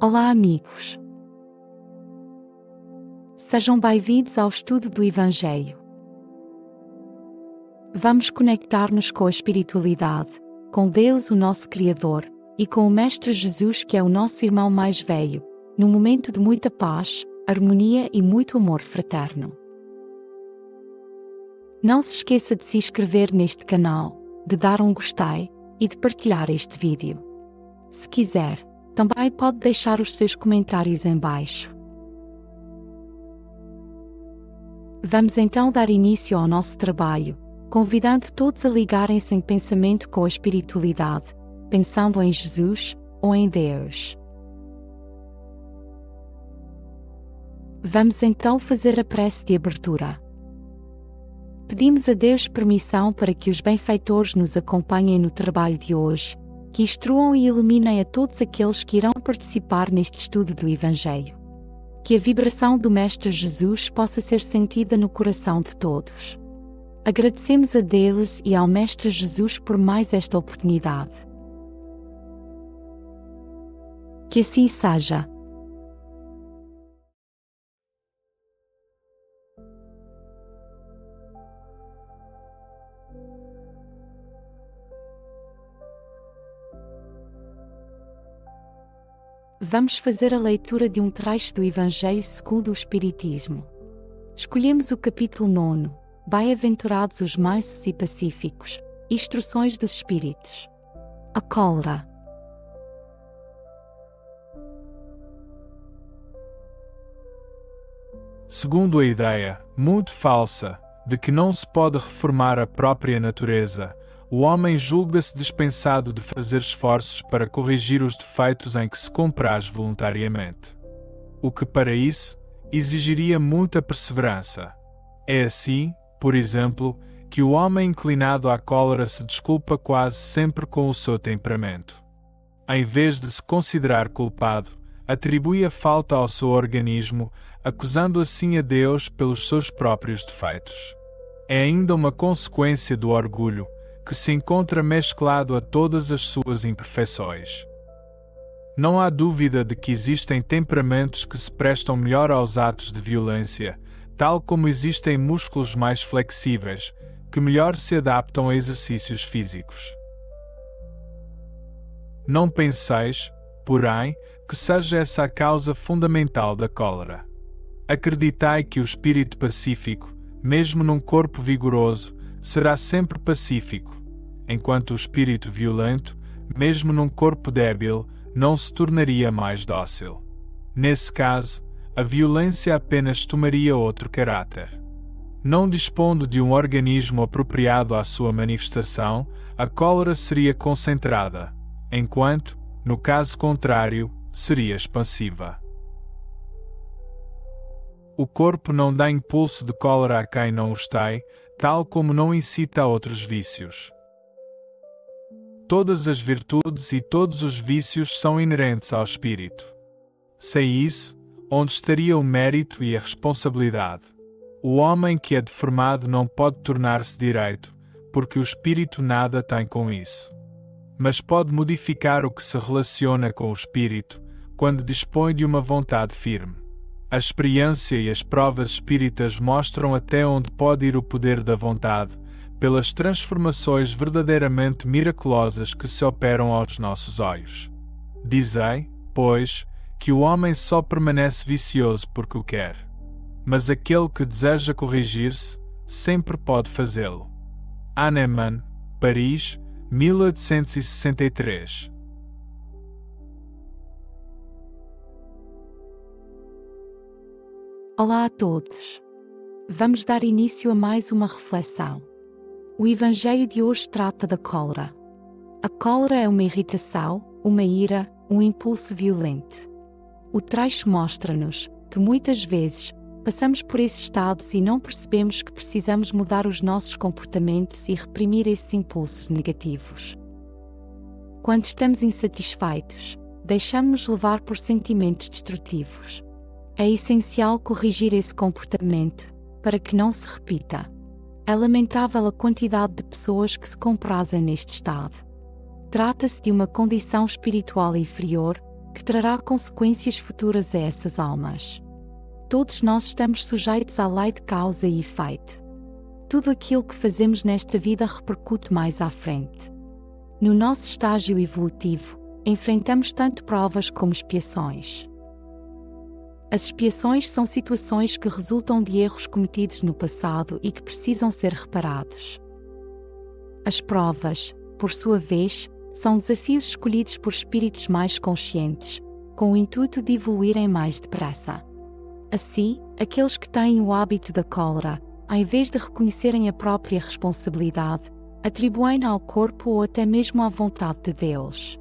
Olá, amigos. Sejam bem-vindos ao estudo do Evangelho. Vamos conectar-nos com a espiritualidade, com Deus, o nosso Criador, e com o Mestre Jesus, que é o nosso irmão mais velho, num momento de muita paz, harmonia e muito amor fraterno. Não se esqueça de se inscrever neste canal, de dar um gostei e de partilhar este vídeo. Se quiser, também pode deixar os seus comentários em baixo. Vamos então dar início ao nosso trabalho, convidando todos a ligarem-se em pensamento com a espiritualidade, pensando em Jesus ou em Deus. Vamos então fazer a prece de abertura. Pedimos a Deus permissão para que os benfeitores nos acompanhem no trabalho de hoje, que instruam e iluminem a todos aqueles que irão participar neste estudo do Evangelho. Que a vibração do Mestre Jesus possa ser sentida no coração de todos. Agradecemos a Deus e ao Mestre Jesus por mais esta oportunidade. Que assim seja. Vamos fazer a leitura de um trecho do Evangelho segundo o Espiritismo. Escolhemos o capítulo 9, Bem-aventurados os mansos e pacíficos, Instruções dos Espíritos. A cólera. Segundo a ideia, muito falsa, de que não se pode reformar a própria natureza, o homem julga-se dispensado de fazer esforços para corrigir os defeitos em que se compraz voluntariamente. O que para isso exigiria muita perseverança. É assim, por exemplo, que o homem inclinado à cólera se desculpa quase sempre com o seu temperamento. Em vez de se considerar culpado, atribui a falta ao seu organismo, acusando assim a Deus pelos seus próprios defeitos. É ainda uma consequência do orgulho, que se encontra mesclado a todas as suas imperfeições. Não há dúvida de que existem temperamentos que se prestam melhor aos atos de violência, tal como existem músculos mais flexíveis, que melhor se adaptam a exercícios físicos. Não penseis, porém, que seja essa a causa fundamental da cólera. Acreditai que o espírito pacífico, mesmo num corpo vigoroso, será sempre pacífico, enquanto o espírito violento, mesmo num corpo débil, não se tornaria mais dócil. Nesse caso, a violência apenas tomaria outro caráter. Não dispondo de um organismo apropriado à sua manifestação, a cólera seria concentrada, enquanto, no caso contrário, seria expansiva. O corpo não dá impulso de cólera a quem não os tem, tal como não incita a outros vícios. Todas as virtudes e todos os vícios são inerentes ao espírito. Sem isso, onde estaria o mérito e a responsabilidade? O homem que é deformado não pode tornar-se direito, porque o espírito nada tem com isso. Mas pode modificar o que se relaciona com o espírito, quando dispõe de uma vontade firme. A experiência e as provas espíritas mostram até onde pode ir o poder da vontade, pelas transformações verdadeiramente miraculosas que se operam aos nossos olhos. Dizei, pois, que o homem só permanece vicioso porque o quer. Mas aquele que deseja corrigir-se, sempre pode fazê-lo. Hahnemann, Paris, 1863. Olá a todos. Vamos dar início a mais uma reflexão. O Evangelho de hoje trata da cólera. A cólera é uma irritação, uma ira, um impulso violento. O trecho mostra-nos que muitas vezes passamos por esses estados e não percebemos que precisamos mudar os nossos comportamentos e reprimir esses impulsos negativos. Quando estamos insatisfeitos, deixamos-nos levar por sentimentos destrutivos. É essencial corrigir esse comportamento para que não se repita. É lamentável a quantidade de pessoas que se comprazem neste estado. Trata-se de uma condição espiritual inferior, que trará consequências futuras a essas almas. Todos nós estamos sujeitos à lei de causa e efeito. Tudo aquilo que fazemos nesta vida repercute mais à frente. No nosso estágio evolutivo, enfrentamos tanto provas como expiações. As expiações são situações que resultam de erros cometidos no passado e que precisam ser reparados. As provas, por sua vez, são desafios escolhidos por espíritos mais conscientes, com o intuito de evoluírem mais depressa. Assim, aqueles que têm o hábito da cólera, ao invés de reconhecerem a própria responsabilidade, atribuem-na ao corpo ou até mesmo à vontade de Deus.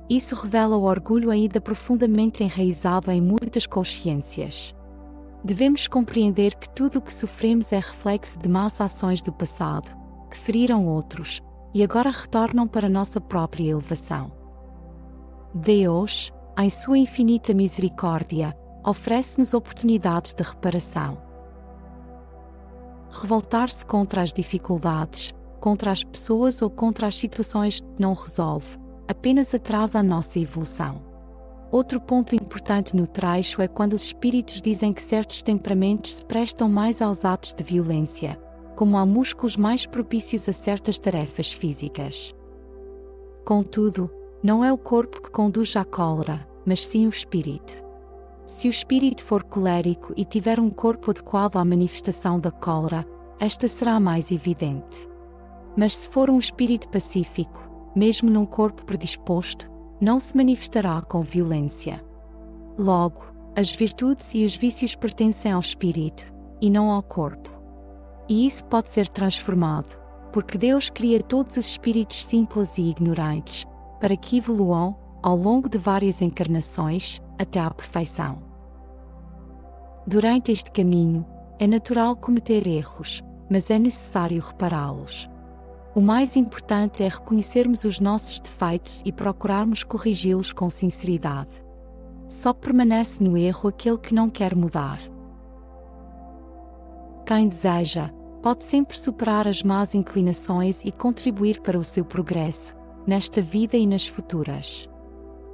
Isso revela o orgulho ainda profundamente enraizado em muitas consciências. Devemos compreender que tudo o que sofremos é reflexo de más ações do passado, que feriram outros, e agora retornam para nossa própria elevação. Deus, em sua infinita misericórdia, oferece-nos oportunidades de reparação. Revoltar-se contra as dificuldades, contra as pessoas ou contra as situações não resolve, apenas atrasa a nossa evolução. Outro ponto importante no trecho é quando os espíritos dizem que certos temperamentos se prestam mais aos atos de violência, como há músculos mais propícios a certas tarefas físicas. Contudo, não é o corpo que conduz à cólera, mas sim o espírito. Se o espírito for colérico e tiver um corpo adequado à manifestação da cólera, esta será mais evidente. Mas se for um espírito pacífico, mesmo num corpo predisposto, não se manifestará com violência. Logo, as virtudes e os vícios pertencem ao espírito, e não ao corpo. E isso pode ser transformado, porque Deus cria todos os espíritos simples e ignorantes, para que evoluam, ao longo de várias encarnações, até à perfeição. Durante este caminho, é natural cometer erros, mas é necessário repará-los. O mais importante é reconhecermos os nossos defeitos e procurarmos corrigi-los com sinceridade. Só permanece no erro aquele que não quer mudar. Quem deseja, pode sempre superar as más inclinações e contribuir para o seu progresso, nesta vida e nas futuras.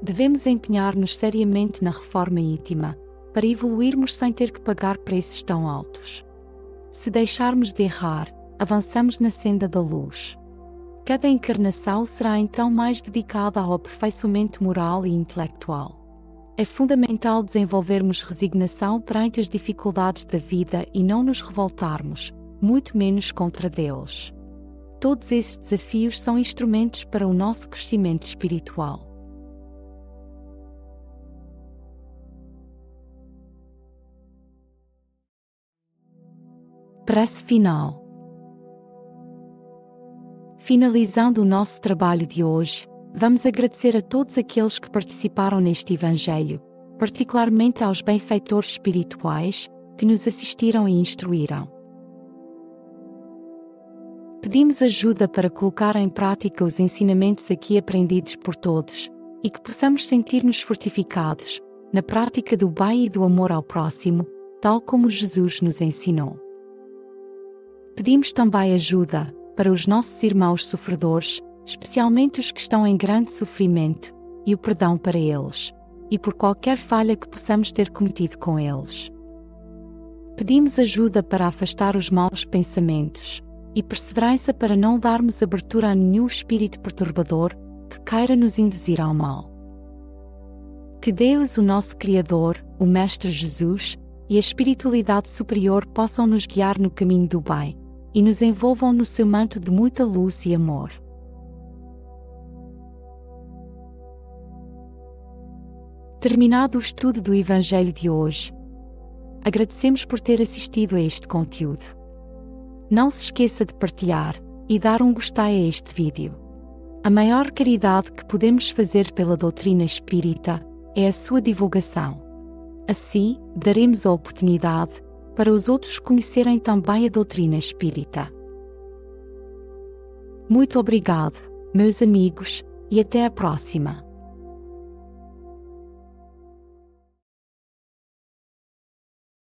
Devemos empenhar-nos seriamente na reforma íntima, para evoluirmos sem ter que pagar preços tão altos. Se deixarmos de errar, avançamos na senda da luz. Cada encarnação será então mais dedicada ao aperfeiçoamento moral e intelectual. É fundamental desenvolvermos resignação perante as dificuldades da vida e não nos revoltarmos, muito menos contra Deus. Todos esses desafios são instrumentos para o nosso crescimento espiritual. Prece final. Finalizando o nosso trabalho de hoje, vamos agradecer a todos aqueles que participaram neste Evangelho, particularmente aos benfeitores espirituais, que nos assistiram e instruíram. Pedimos ajuda para colocar em prática os ensinamentos aqui aprendidos por todos, e que possamos sentir-nos fortificados, na prática do bem e do amor ao próximo, tal como Jesus nos ensinou. Pedimos também ajuda para os nossos irmãos sofredores, especialmente os que estão em grande sofrimento, e o perdão para eles, e por qualquer falha que possamos ter cometido com eles. Pedimos ajuda para afastar os maus pensamentos, e perseverança para não darmos abertura a nenhum espírito perturbador que queira nos induzir ao mal. Que Deus, o nosso Criador, o Mestre Jesus, e a espiritualidade superior possam nos guiar no caminho do bem, e nos envolvam no seu manto de muita luz e amor. Terminado o estudo do Evangelho de hoje, agradecemos por ter assistido a este conteúdo. Não se esqueça de partilhar e dar um gostei a este vídeo. A maior caridade que podemos fazer pela doutrina espírita é a sua divulgação. Assim, daremos a oportunidade para os outros conhecerem também a doutrina espírita. Muito obrigado, meus amigos, e até a próxima.